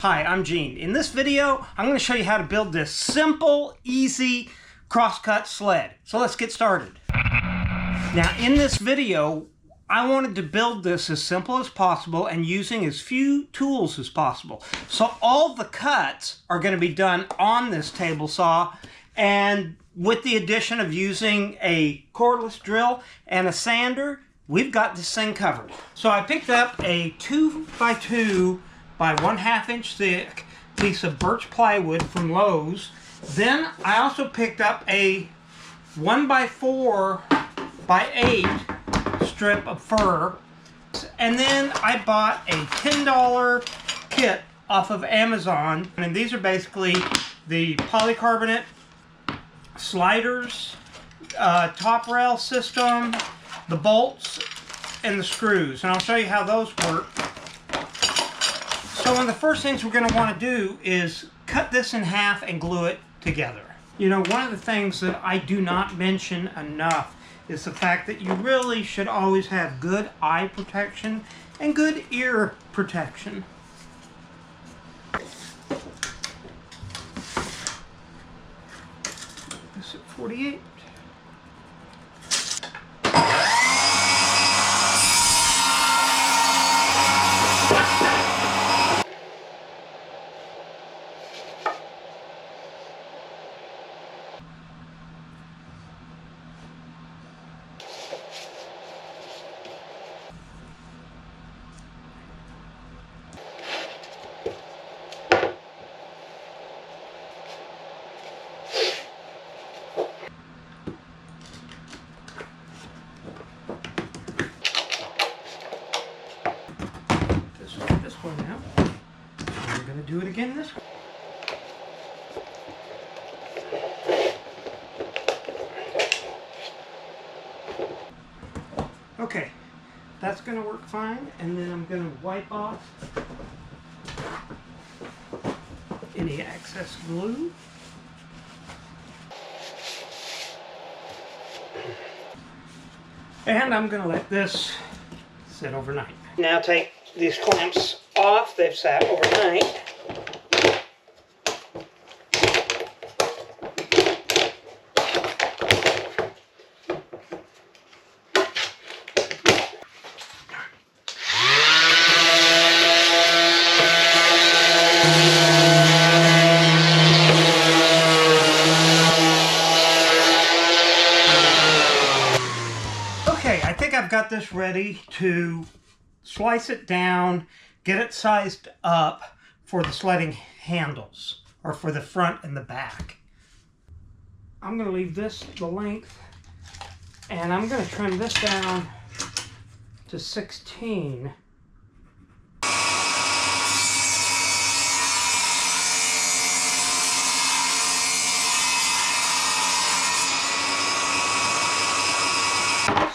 Hi, I'm Gene. In this video, I'm going to show you how to build this simple, easy crosscut sled. So let's get started. Now in this video, I wanted to build this as simple as possible and using as few tools as possible. So all the cuts are going to be done on this table saw, and with the addition of using a cordless drill and a sander, we've got this thing covered. So I picked up a 2x2 by 1/2 inch thick piece of birch plywood from Lowe's. Then I also picked up a 1x4 by 8 strip of fir. And then I bought a $10 kit off of Amazon. And these are basically the polycarbonate sliders, top rail system, the bolts, and the screws. And I'll show you how those work. So one of the first things we're going to want to do is cut this in half and glue it together. You know, one of the things that I do not mention enough is the fact that you really should always have good eye protection and good ear protection. This at 48. Do it again this way. Okay, that's going to work fine, and then I'm going to wipe off any excess glue. And I'm going to let this sit overnight. Now take these clamps off. They've sat overnight. Okay, I think I've got this ready to slice it down, get it sized up for the sledding handles, or for the front and the back. I'm going to leave this the length, and I'm going to trim this down to 16.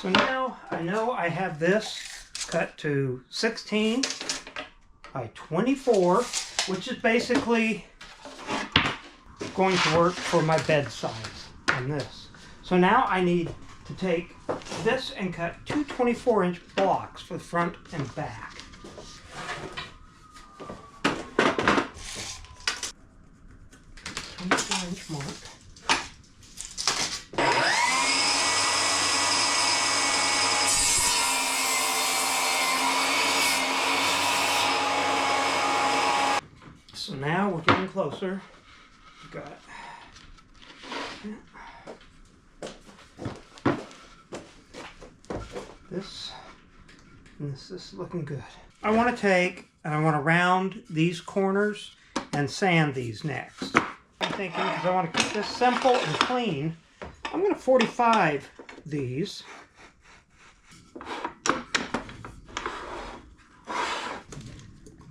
So now I know I have this cut to 16 by 24, which is basically going to work for my bed size on this. So now I need to take this and cut two 24-inch blocks for the front and back. Inch mark. So now we're getting closer. We've got this, and this is looking good. I want to take and I want to round these corners and sand these next. I'm thinking, because I want to keep this simple and clean, I'm going to 45 these.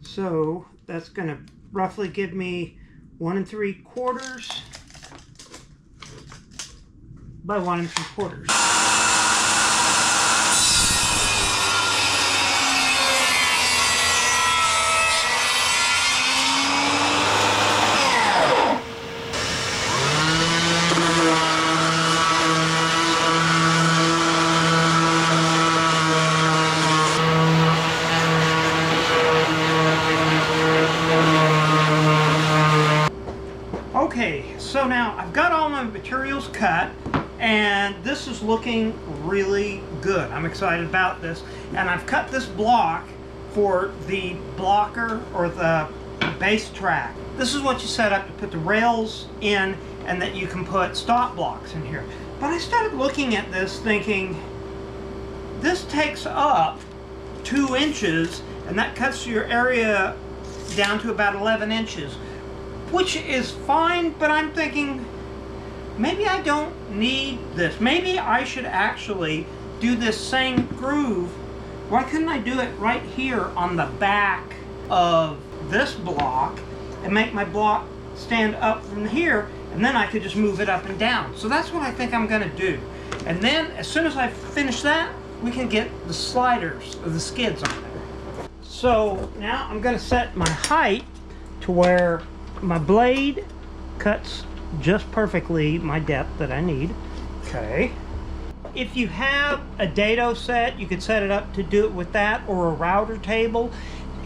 So that's going to roughly give me 1 3/4 by 1 3/4. Okay, so now I've got all my materials cut, and this is looking really good. I'm excited about this. And I've cut this block for the blocker or the base track. This is what you set up to put the rails in, and that you can put stop blocks in here. But I started looking at this thinking, this takes up 2 inches, and that cuts your area down to about 11 inches, which is fine, but I'm thinking, maybe I don't need this. Maybe I should actually do this same groove. Why couldn't I do it right here on the back of this block and make my block stand up from here, and then I could just move it up and down. So that's what I think I'm gonna do. And then as soon as I finish that, we can get the sliders or the skids on there. So now I'm gonna set my height to where my blade cuts just perfectly my depth that I need. Okay. If you have a dado set, you could set it up to do it with that, or a router table.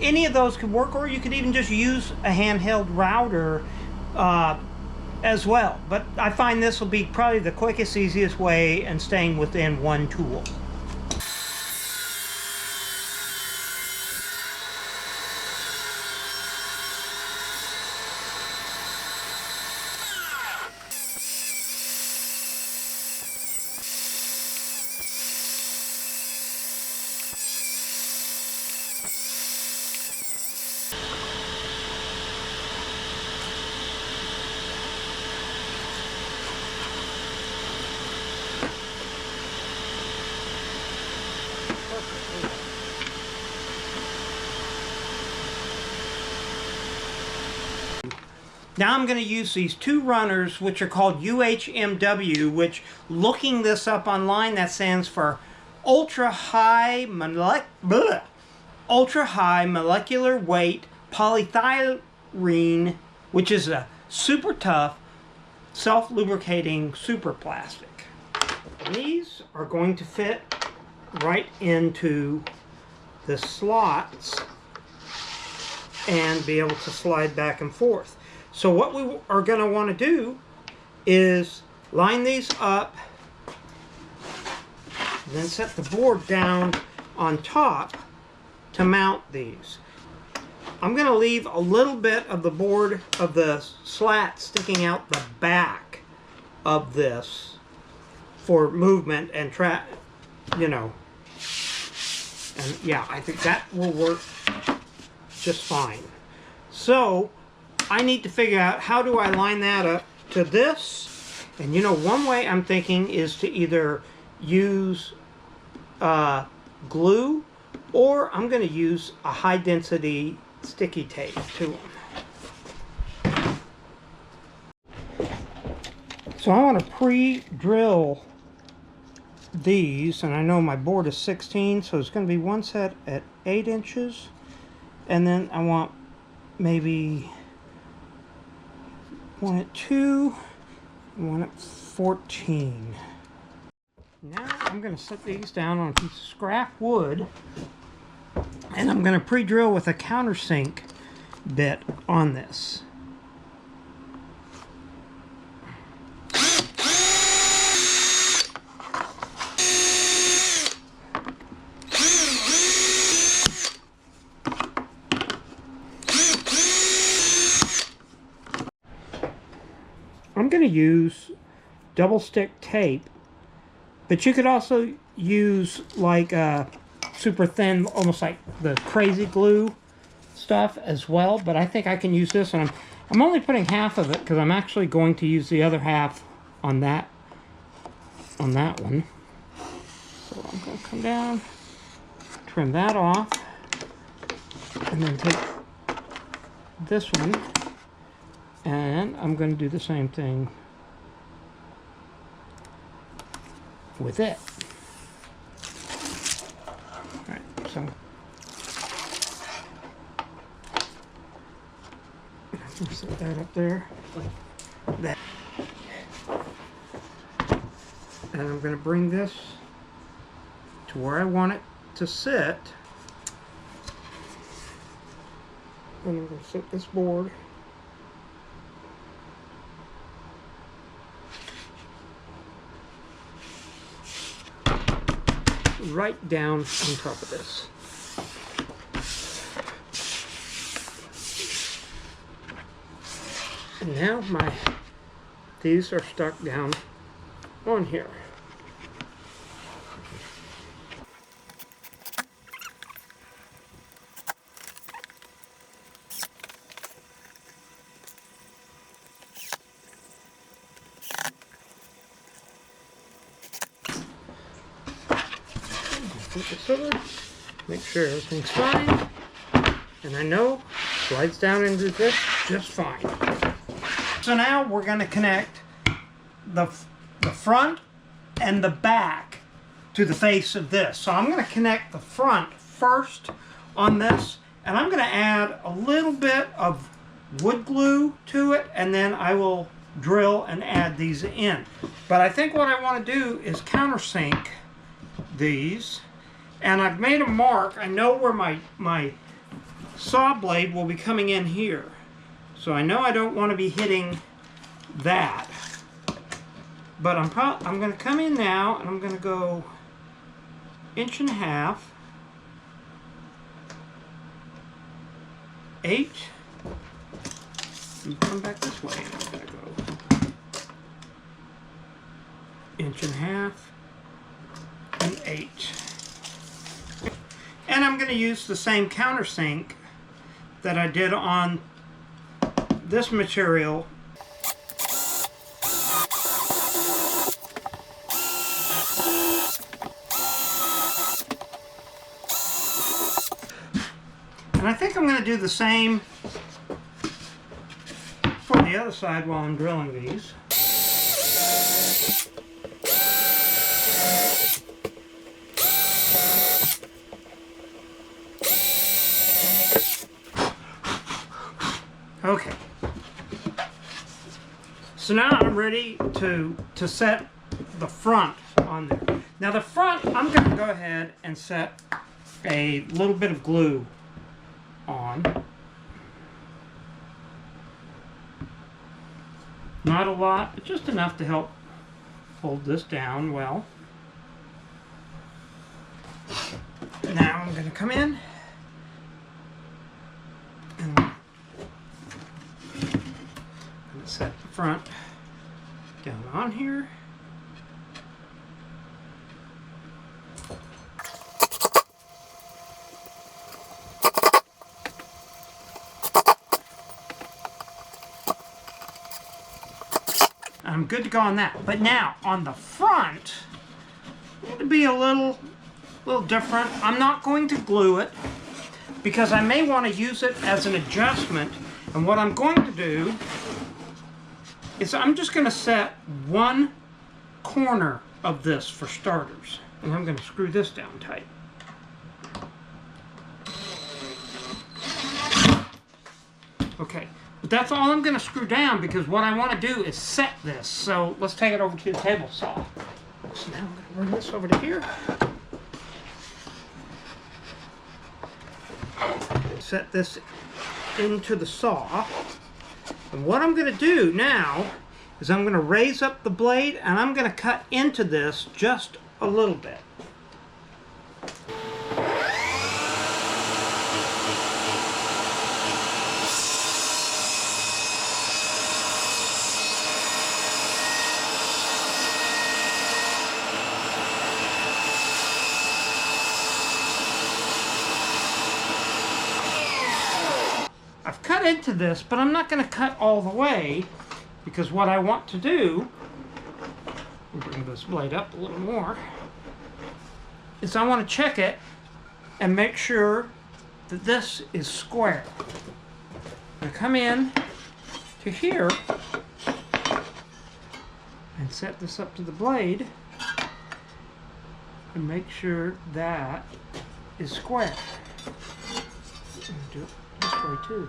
Any of those could work, or you could even just use a handheld router as well. But I find this will be probably the quickest, easiest way and staying within one tool. Now I'm going to use these 2 runners, which are called UHMW, which, looking this up online, that stands for ultra high molecular weight polyethylene, which is a super tough, self-lubricating super plastic. These are going to fit right into the slots and be able to slide back and forth. So what we are going to want to do is line these up, then set the board down on top to mount these. I'm going to leave a little bit of the board of the slat sticking out the back of this for movement and you know. And yeah, I think that will work just fine. So I need to figure out, how do I line that up to this? And you know, one way I'm thinking is to either use glue, or I'm going to use a high density sticky tape to them. So I want to pre-drill these, and I know my board is 16, so it's going to be one set at 8 inches, and then I want maybe one at 2, one at 14. Now I'm going to set these down on a piece of scrap wood, and I'm going to pre-drill with a countersink bit on this. I'm going to use double stick tape, but you could also use like super thin, almost like the crazy glue stuff as well, but I think I can use this, and I'm only putting half of it because I'm actually going to use the other half on that one. So I'm going to come down, trim that off, and then take this one, and I'm going to do the same thing with it. Alright, so I'll set that up there like that. And I'm going to bring this to where I want it to sit. And I'm going to set this board right down on top of this. And now these are stuck down on here. Flip this over, make sure everything's fine, and I know slides down into this just fine. So now we're going to connect the front and the back to the face of this. So I'm going to connect the front first on this, and I'm going to add a little bit of wood glue to it, and then I will drill and add these in. But I think what I want to do is countersink these. And I've made a mark. I know where my saw blade will be coming in here. So I know I don't want to be hitting that. But I'm going to come in now, and I'm going to go 1.5 inches, 8. And come back this way. I'm going to go 1.5 inches and 8. And I'm going to use the same countersink that I did on this material. And I think I'm going to do the same for the other side while I'm drilling these. Okay, so now I'm ready to set the front on there. Now the front, I'm going to go ahead and set a little bit of glue on. Not a lot, but just enough to help hold this down well. Now I'm going to come in and set the front down on here. I'm good to go on that. But now on the front, I need to be a little different. I'm not going to glue it because I may want to use it as an adjustment. And what I'm going to do is I'm just going to set one corner of this for starters. And I'm going to screw this down tight. Okay, but that's all I'm going to screw down because what I want to do is set this. So let's take it over to the table saw. So now I'm going to bring this over to here. Set this into the saw. And what I'm going to do now is I'm going to raise up the blade and I'm going to cut into this just a little bit. I've cut into this, but I'm not going to cut all the way because what I want to do, I'll bring this blade up a little more, is I want to check it and make sure that this is square. I'm going to come in to here and set this up to the blade and make sure that is square. And do it this way too.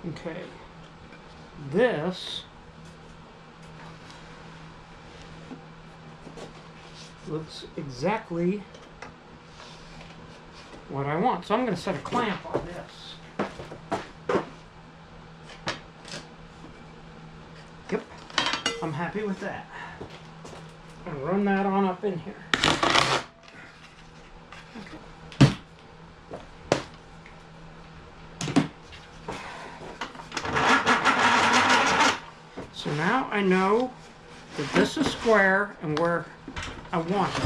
Okay, this looks exactly what I want. So I'm going to set a clamp on this. I'm happy with that. I'm gonna run that on up in here. Okay. So now I know that this is square and where I want it.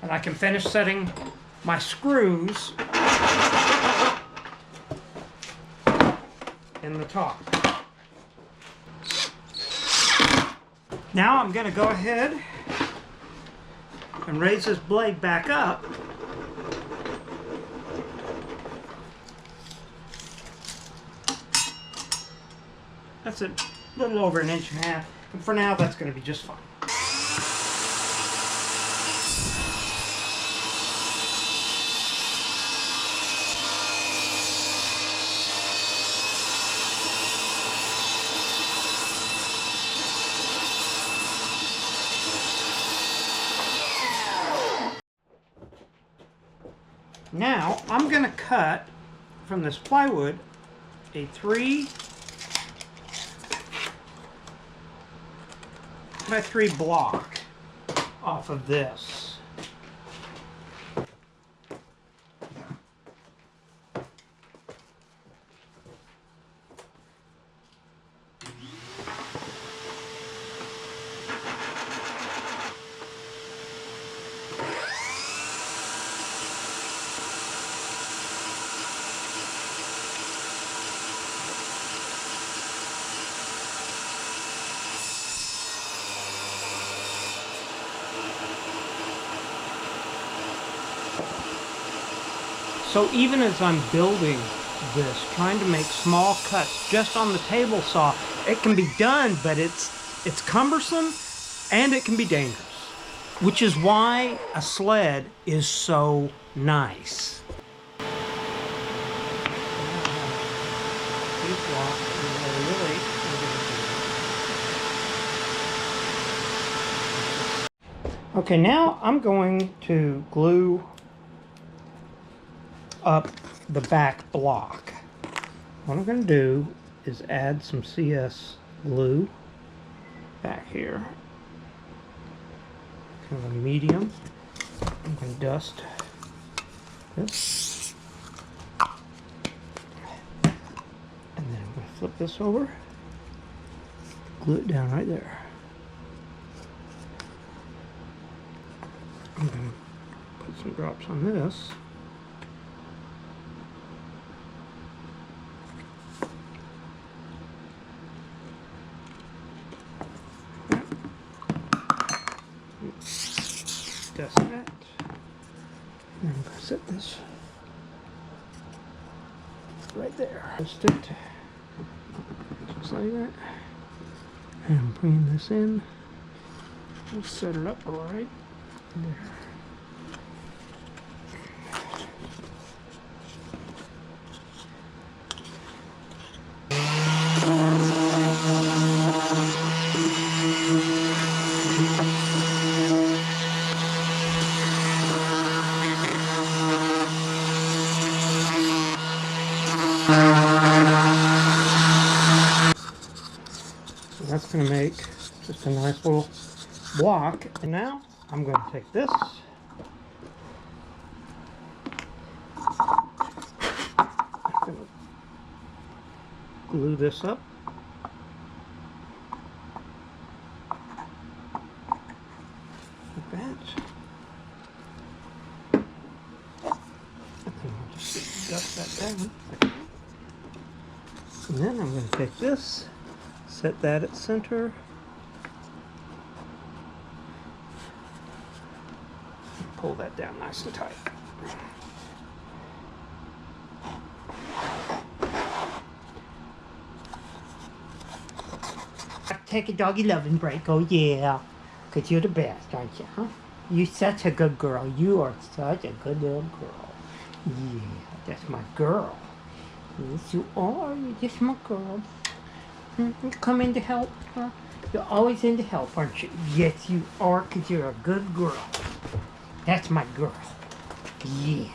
And I can finish setting my screws in the top. Now I'm going to go ahead and raise this blade back up. That's a little over 1.5 inches. And for now, that's going to be just fine. Now, I'm going to cut from this plywood a 3 by 3 block off of this. So even as I'm building this, trying to make small cuts just on the table saw, it can be done, but it's cumbersome and it can be dangerous, which is why a sled is so nice. Okay, now I'm going to glue up the back block. What I'm going to do is add some CS glue back here, kind of a medium. I'm going to dust this, and then I'm going to flip this over, glue it down right there. I'm going to put some drops on this. Dust that. And I'm going to set this right there. Dust it just like that. And I'm bringing this in. We'll set it up right there. So that's going to make just a nice little block. And now I'm going to take this, I'm going to glue this up. Like that. And then I'll just dust that down. And then I'm going to take this, set that at center, pull that down nice and tight. Take a doggy loving break, oh yeah, because you're the best, aren't you, huh? You're such a good girl. You are such a good little girl. Yeah, that's my girl. Yes, you are. You're just my girl. You come in to help, huh? You're always in to help, aren't you? Yes, you are, because you're a good girl. That's my girl. Yeah.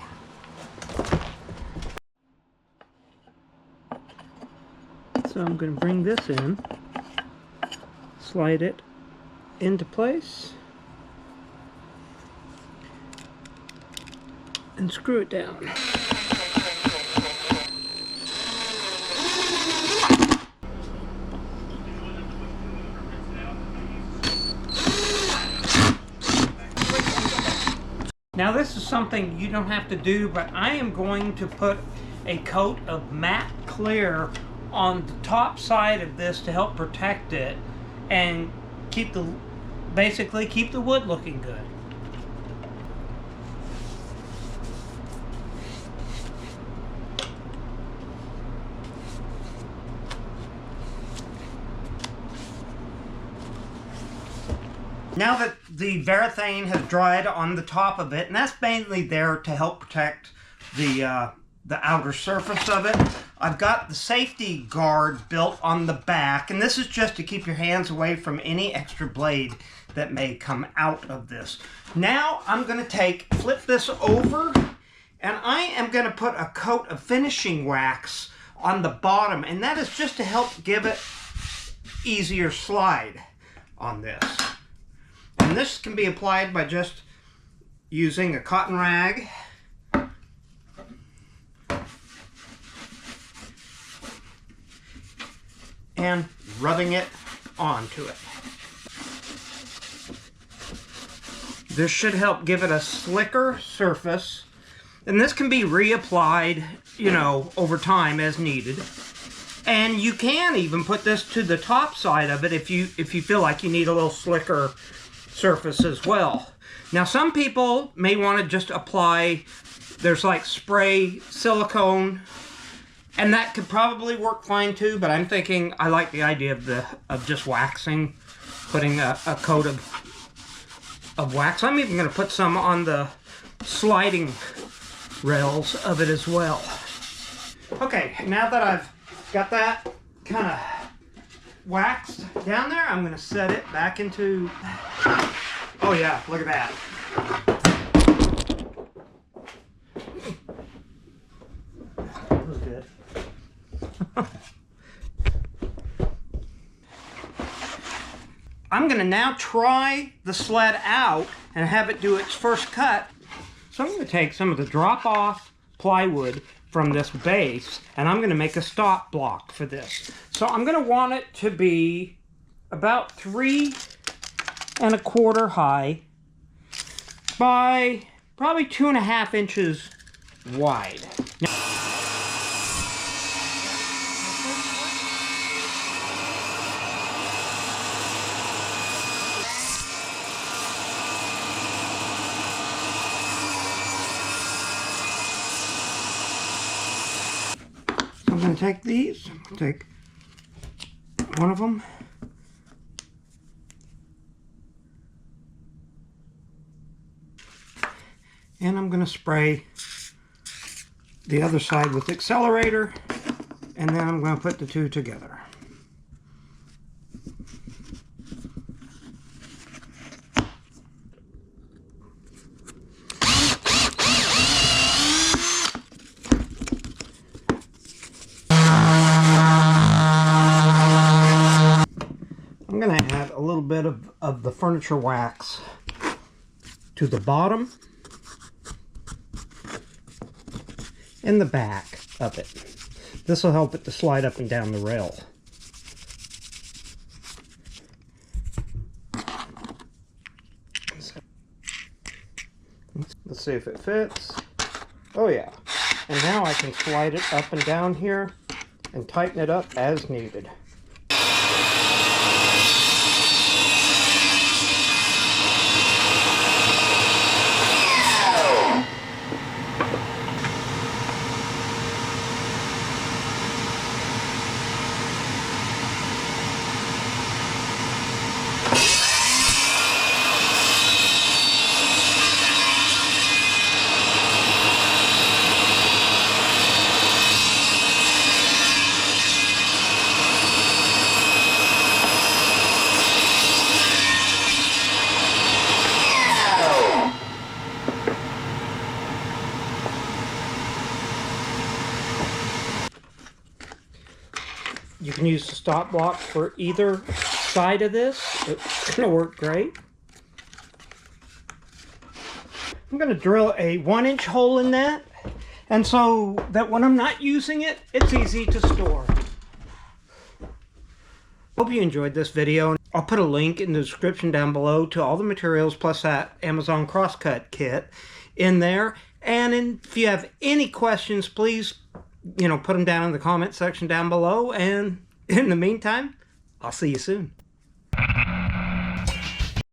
So I'm going to bring this in. slide it into place and screw it down. Now this is something you don't have to do, but I am going to put a coat of matte clear on the top side of this to help protect it and basically keep the wood looking good. Now that the varathane has dried on the top of it, and that's mainly there to help protect the outer surface of it, I've got the safety guard built on the back, and this is just to keep your hands away from any extra blade that may come out of this. Now I'm going to flip this over, and I am going to put a coat of finishing wax on the bottom, and that is just to help give it easier slide on this. And this can be applied by just using a cotton rag and rubbing it onto it. This should help give it a slicker surface, and this can be reapplied, you know, over time as needed. And you can even put this to the top side of it if you feel like you need a little slicker surface as well. Now some people may want to just apply, there's like spray silicone, and that could probably work fine too, but I'm thinking I like the idea of just waxing, putting a coat of wax. I'm even going to put some on the sliding rails of it as well. Okay, now that I've got that kind of waxed down there, I'm going to set it back into... Oh yeah, look at that. That was good. I'm going to now try the sled out and have it do its first cut. So I'm going to take some of the drop-off plywood from this base, and I'm going to make a stop block for this. So I'm going to want it to be about 3 1/4 high by probably 2.5 inches wide. Now, I'm going to take these, take one of them, and I'm going to spray the other side with the accelerator, and then I'm going to put the two together. I'm going to add a little bit of the furniture wax to the bottom and the back of it. This will help it to slide up and down the rail. Let's see if it fits. Oh yeah. And now I can slide it up and down here and tighten it up as needed. You can use the stop block for either side of this. It's going to work great. I'm going to drill a 1-inch hole in that, and so that when I'm not using it, it's easy to store. Hope you enjoyed this video. I'll put a link in the description down below to all the materials plus that Amazon Crosscut kit in there. And if you have any questions, please, put them down in the comment section down below. And in the meantime, I'll see you soon.